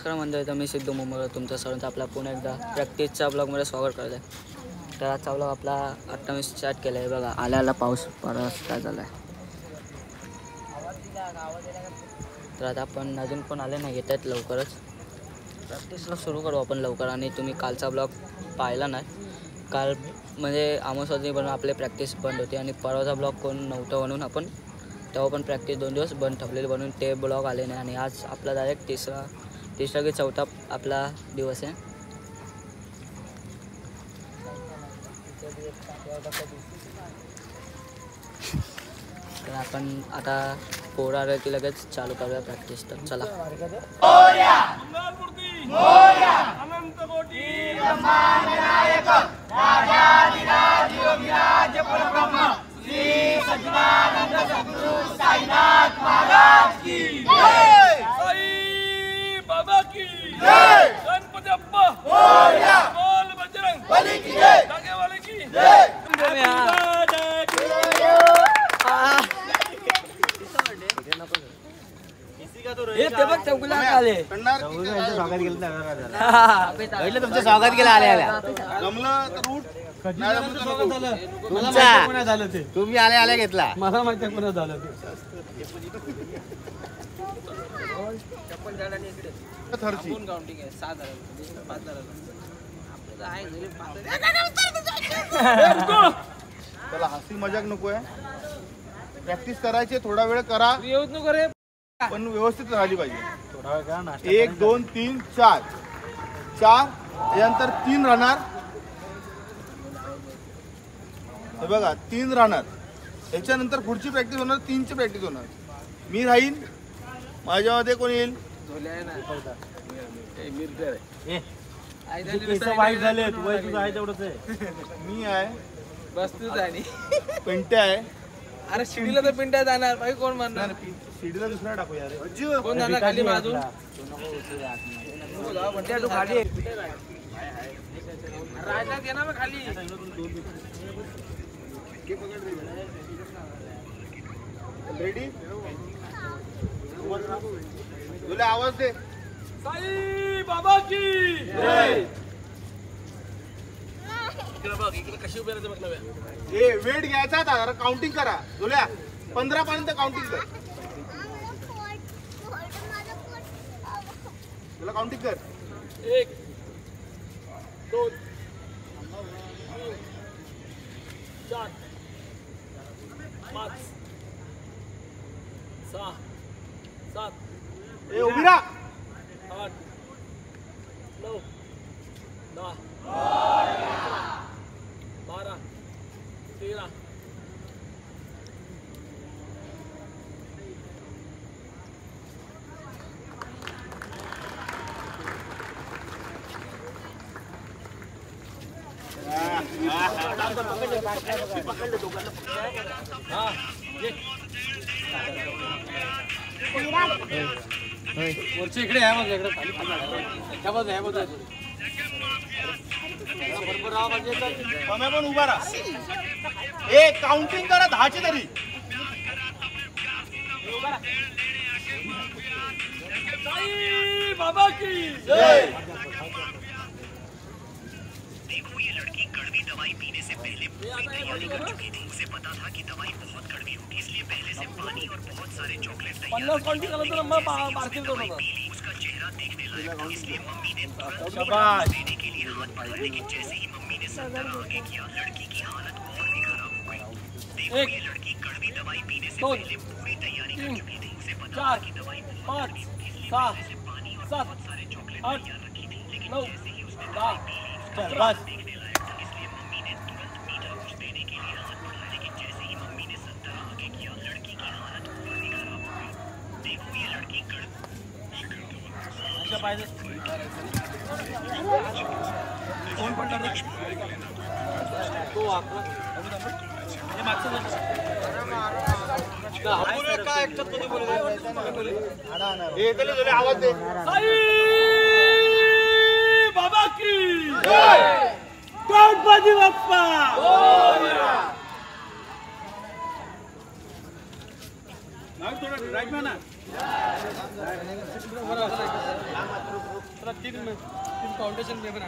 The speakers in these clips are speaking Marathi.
नमस्कार मंडळी, तर मी सिद्धू मुंबईवर तुमचं सर्वांचं आपला पुन्हा एकदा प्रॅक्टिसच्या ब्लॉगमध्ये स्वागत करत आहे. तर आजचा ब्लॉग आपला 28 स्टार्ट केला आहे. बघा आल्याला पाऊस परत काय झाला आहे. तर आता आपण अजून कोण आले नाही, येत आहेत लवकरच. प्रॅक्टिसला सुरू करू आपण लवकर. आणि तुम्ही कालचा ब्लॉग पाहिला नाही, काल म्हणजे आमोसवरती बनवून आपले प्रॅक्टिस बंद होती आणि परवाचा ब्लॉग कोण नव्हतं म्हणून आपण तेव्हा पण प्रॅक्टिस 2 दिवस बंद ठेवलेली बनवून ते ब्लॉग आले नाही. आणि आज आपला डायरेक्ट तिसरा की चौथा आपला दिवस आहे. तर आपण आता पोरा आले की लगेच चालू करूया प्रॅक्टिस. तर चला. तुमचं स्वागत केलं आले आल्या. तुम्ही आले आल्या घेतला. मला माहिती आहे कोणा झालं त्याला हसी मजाक नको आहे. प्रॅक्टिस करायची, थोडा वेळ करा, येऊच नको रे, पण व्यवस्थित राहिली पाहिजे. 1 2 3 4 यानंतर 3 राहणार. हे बघा 3 राहणार. याच्यानंतर पुढची प्रॅक्टिस होणार, 3 ची प्रॅक्टिस होणार. मी राहीन, माझ्यामध्ये कोण येईल? वाईट झाले आहे तेवढंच आहे. मी आहे, बस तूच आहे. पिंटे आहे. अरे शिडीला तर पिंट्या जाणार भाई, कोण म्हणणार? सीडीला दुसरा टाकूया. कोण जाणार खाली बाजू? खाली राजा घे ना खाली. रेडी? तुला आवाज दे. साई बाबा की जय. कशी उभे राहायचं बघ. ए वेट घ्यायचा आता, काउंटिंग करा. तुला 15 पर्यंत काउंटिंग कर. तुला काउंटिंग कर. 1 2 3 4 5 6 7 ए उभी राहा. 8 9 10 12 13 वरच्या इकडे आहे. मग इकडे खाली ह्या बाजू ह्या बाजू बरोबर राहा. म्हणजे पण उभा राहा. ए काउंटिंग करा 10 ची तरी. साई बाबा की जय. देखो ये लड़की कड़वी दवाई पीने से पहले पूरी तैयारी कर चुकी थी. उसे पता था कि दवाई बहुत कड़वी होगी, इसलिए पहले से पानी और बहुत सारे चॉकलेट तैयार रखे. उसका चेहरा देखने लायक था, इसलिए मम्मी ने तुरंत देने के लिए हाथ बढ़ाया. लेकिन जैसे ही मम्मी ने संतरा आगे किया, लड़की की हालत और भी खराब हो गई. देखो ये लड़की कड़वी दवाई पीने से पहले पूरी तैयारी कर चुकी थी. उसे पता था कि दवाई बहुत कड़वी होगी, इसलिए पहले से पानी और बहुत सारे चॉकलेट तैयार रखी थी. लेकिन जैसे ही उसने दवाई पी ली, उसका चेहरा देखने लायक था, इसलिए मम्मी ने तुरंत मीठा कुछ देने के लिए हाथ बढ़ाया. लेकिन जैसे ही मम्मी ने संतरा आगे किया, लड़की की हालत और भी खराब हो गई. देखो ये लड़की कोण पडणार तो आपला हे मागचं काय ऐकतात कधी बोलले आवाज दे. साई बाबा की जय. गणपती बाप्पा नाही थोडं राईट ना. तीन फाउंडेशन पेपर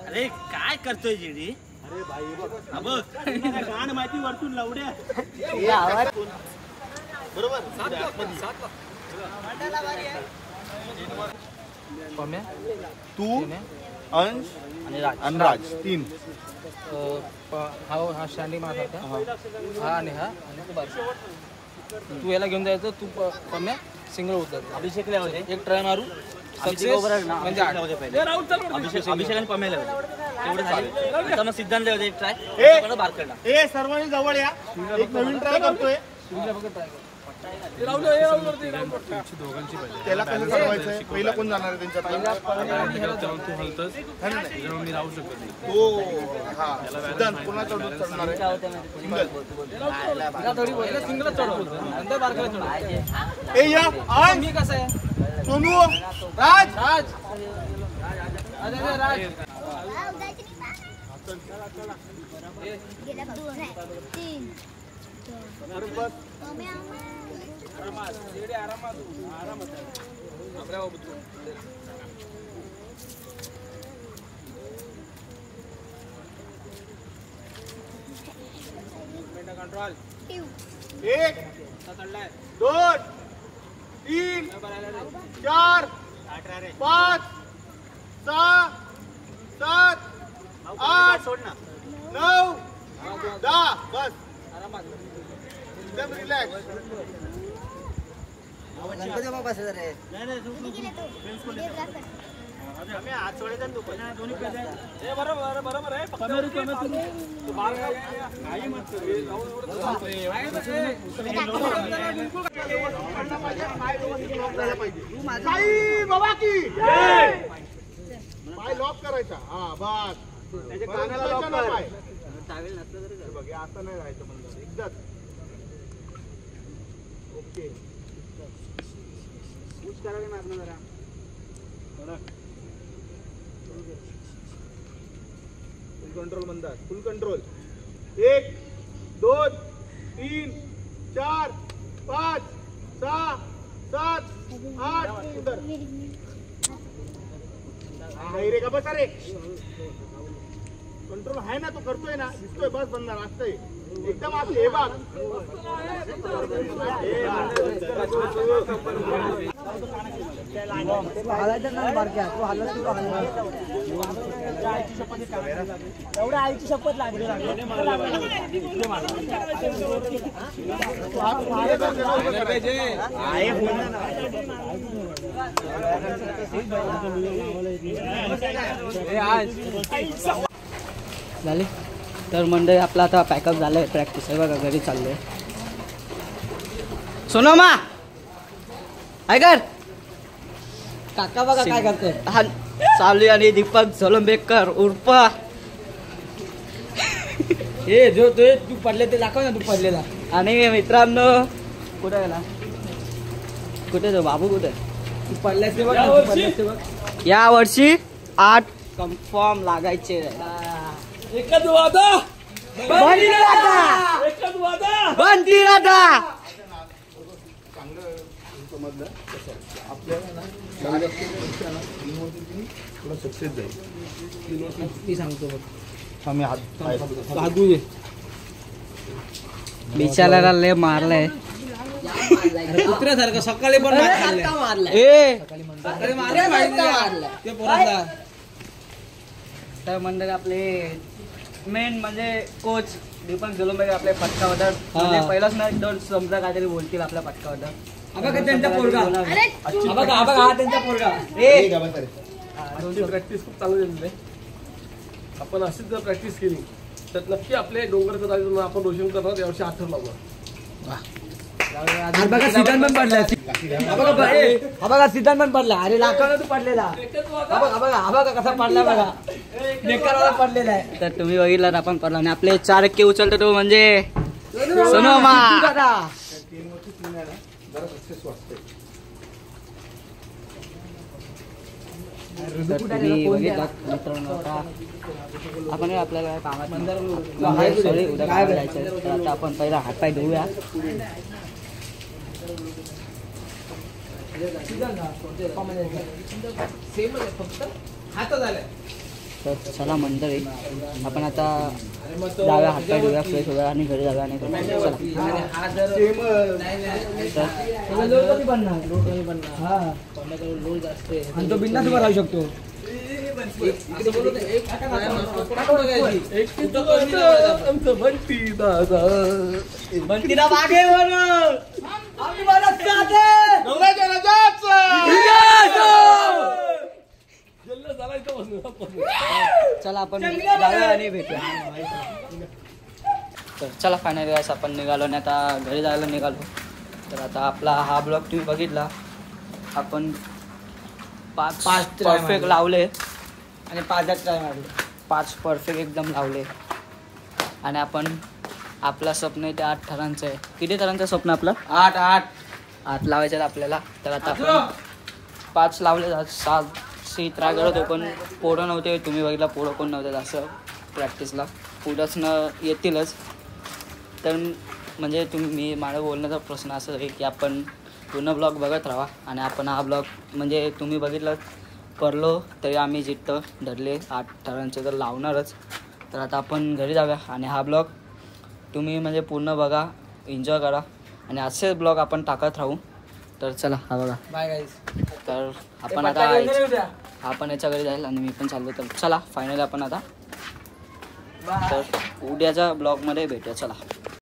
अरे काय करतोय जेडी? अरे भाई गाण माहिती वरतून लावड्या बरोबर तू अंश आणि राज आणि राज तीन हा स्टँडिंग मारत होता हा आणि तू बार तू याला घेऊन जायचं तू पम्या सिंगल होतात अभिषेकला होते एक ट्राय मारू सक्सेस म्हणजे अभिषेक आणि पमेला होते तेवढे झाले आता मग सिद्धांत होते एक ट्राय बार करणार ए सर्वांनी जवळ या एक नवीन ट्राय करतोय त्याला कसं चालवायचंय पहिला कोण जाणार आहे त्यांच्यात मी राहू शकत तो हा सिद्धांत कोणाचा डोस चढणार आहे सिंगल ए या अंश मी कसं आहे सोनू राज एक दोन तीन चार पाच सहा सात आठ 9 10 बस एकदम रिलॅक्स बरोबर आहे बाबा की पाय लॉक करायचा हा बस बघ असं नाही राहायचं म्हणजे एकदाच ओके फुल कंट्रोल म्हणतात फुल कंट्रोल 1 2 3 4 5 6 7 8 सुंदर रे का बसा रे कंट्रोल आहे ना तो करतोय ना दिसतोय बस बनणार असतंय एकदम असं हे बघ एवढ्या आईची शपथ लागली झाले तर मंडळी आपला आता पॅकअप झालं आहे प्रॅक्टिस आहे बघा घरी चाललो आहे सोनोमा ऐकर काका बघा काय करतोय हा चालू आणि दीपक झोलंबेकर उर्फ हे जो तू पडले ते दाखव ना तू पडलेला आणि मित्रांनो कुठे गेला कुठे तो बाबू कुठे तू पडल्यास ते बघ या वर्षी 8 कन्फर्म लागायचे एकच वादा बंदी राहता थोडा सक्सेस जाईल मी सांगतो बघ आम्ही हात लागू दे बिचाराला लय मारलंय कुत्र्यासारखं सकाळी पण मारलंय ए सकाळी मारलंय ते पोरांना तर मंडळी आपले मेन म्हणजे कोच दीपक झोलंबेकर आपले पटकावदार म्हणजे पहिलाच नाही 2 समजा काहीतरी बोलतील आपल्या पटकावदार त्यांचा पोरगा त्यांचा पोरगा प्रॅक्टिस खूप चालू झालेली आपण अशीच जर प्रॅक्टिस केली तर नक्की आपले डोंगरचं राजून आपण रोशन करणार यावर्षी 8 लावणार बघा सिद्धांत पण पडला अरे लाखाला तू पडलेला बघा कसा पडला बघा बेकार पडलेला आहे तर तुम्ही बघितलं आपण पडला आणि आपले 4 उचलतो तो म्हणजे सोनोमा जरा सक्सेस वाटते. तर तुम्ही बघितलात मित्रांनो, आता आपण आपल्याला कामात सॉरी उद्या काय जायचं आहे. तर आता आपण पहिला हातपाय धुवूया. तर चला मंडळी, आपण आता जाऊया, हातपाय धुवूया, फ्रेश होऊया आणि घरी जाऊया. आणि आणि तो बिंदास उभा राहू शकतो. चला आपण जाऊया आणि भेटूया. तर चला फायनली गाइस आपण निघालो आणि आता घरी जायला निघालो. तर आता आपला हा ब्लॉग तुम्ही बघितला. आपण पाच परफेक्ट लावले आणि 5 ट्राय मारले. 5 परफेक्ट एकदम लावले. आणि आपण आपला स्वप्न आहे ते 8 थरांचं आहे. किती थरांचं स्वप्न आपलं? 8 लावायचं आहे आपल्याला. तर आता आपण 5 लावले. 6 ट्राय करत होतो पण पोरं नव्हते. तुम्ही बघितला पोरं कोण नव्हते असं प्रॅक्टिसला. पुढंच येतीलच. तर म्हणजे मी माझं बोलण्याचा प्रश्न असं आहे की आपण पूर्ण ब्लॉग बघत राहा. आणि आपण हा ब्लॉग म्हणजे तुम्ही बघितलं करलो तरी आम्ही जिथं धरले 8 थरांचे तर लावणारच. तर आता आपण घरी जाऊया आणि हा ब्लॉग तुम्ही म्हणजे पूर्ण बघा, एन्जॉय करा आणि असेच ब्लॉग आपण टाकत राहू. तर चला हा बघा. बाय गाईस. तर आपण आता आपण याच्या घरी जाईल आणि मी पण चाललो. तर चला फायनली आपण आता तर उद्याच्या ब्लॉगमध्ये भेटूया. चला.